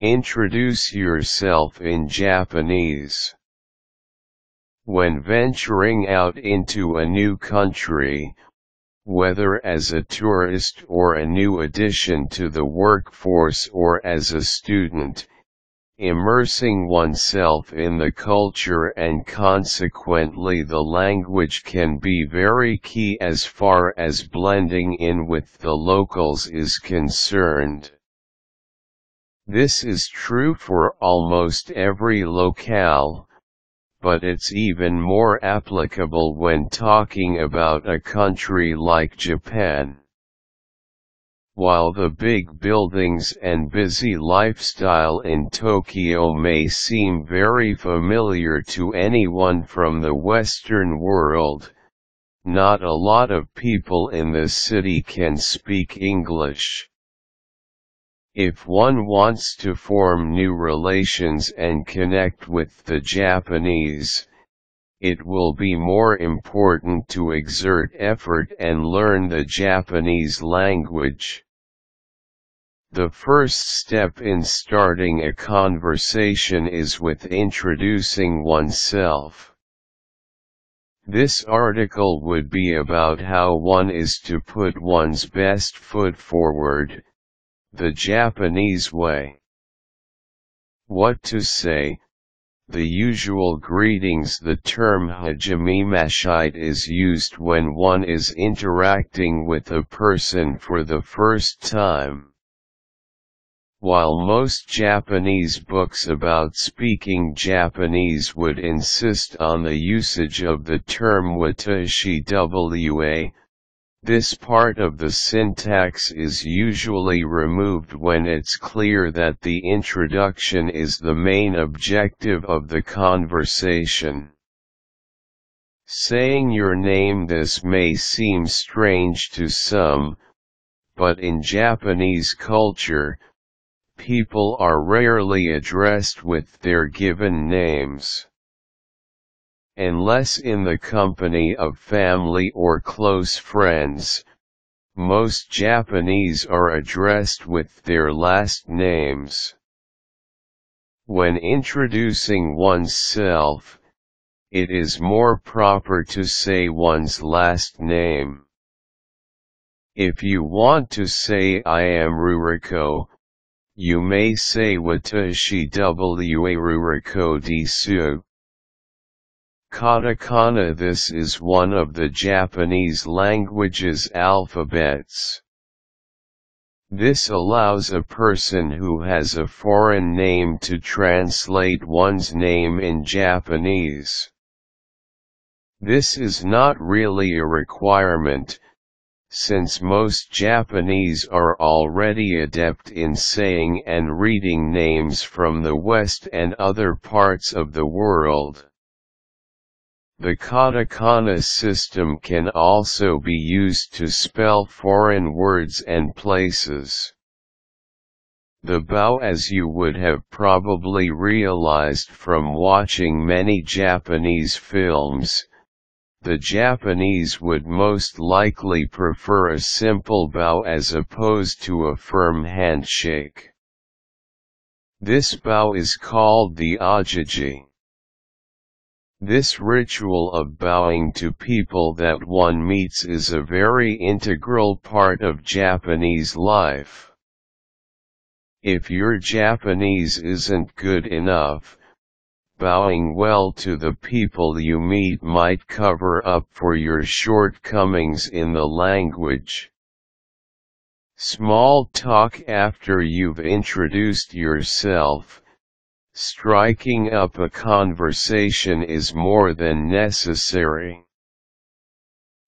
Introduce yourself in Japanese. When venturing out into a new country, whether as a tourist or a new addition to the workforce or as a student, immersing oneself in the culture and consequently the language can be very key as far as blending in with the locals is concerned. This is true for almost every locale, but it's even more applicable when talking about a country like Japan. While the big buildings and busy lifestyle in Tokyo may seem very familiar to anyone from the Western world, not a lot of people in the city can speak English. If one wants to form new relations and connect with the Japanese, it will be more important to exert effort and learn the Japanese language. The first step in starting a conversation is with introducing oneself. This article would be about how one is to put one's best foot forward, the Japanese way. What to say? The usual greetings. The term hajimemashite is used when one is interacting with a person for the first time. While most Japanese books about speaking Japanese would insist on the usage of the term watashi wa, this part of the syntax is usually removed when it's clear that the introduction is the main objective of the conversation. Saying your name. This may seem strange to some, but in Japanese culture, people are rarely addressed with their given names. Unless in the company of family or close friends, most Japanese are addressed with their last names. When introducing oneself, it is more proper to say one's last name. If you want to say I am Ruriko, you may say watashi wa Ruriko desu. Katakana. This is one of the Japanese language's alphabets. This allows a person who has a foreign name to translate one's name in Japanese. This is not really a requirement, since most Japanese are already adept in saying and reading names from the West and other parts of the world. The katakana system can also be used to spell foreign words and places. The bow. As you would have probably realized from watching many Japanese films, the Japanese would most likely prefer a simple bow as opposed to a firm handshake. This bow is called the ajiji. This ritual of bowing to people that one meets is a very integral part of Japanese life. If your Japanese isn't good enough, bowing well to the people you meet might cover up for your shortcomings in the language. Small talk after you've introduced yourself. Striking up a conversation is more than necessary.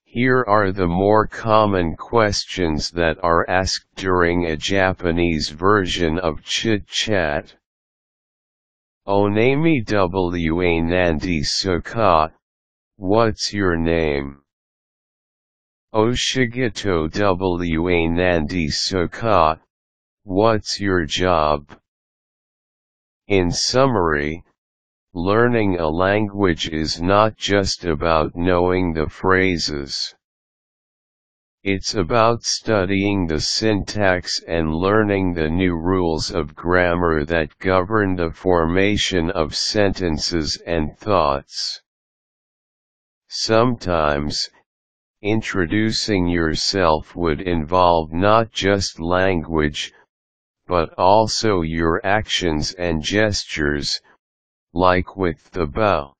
Here are the more common questions that are asked during a Japanese version of chit-chat. Onami wa nandi suka? What's your name? Oshigato wa nandi suka? What's your job? In summary, learning a language is not just about knowing the phrases. It's about studying the syntax and learning the new rules of grammar that govern the formation of sentences and thoughts. Sometimes, introducing yourself would involve not just language, but also your actions and gestures, like with the bow.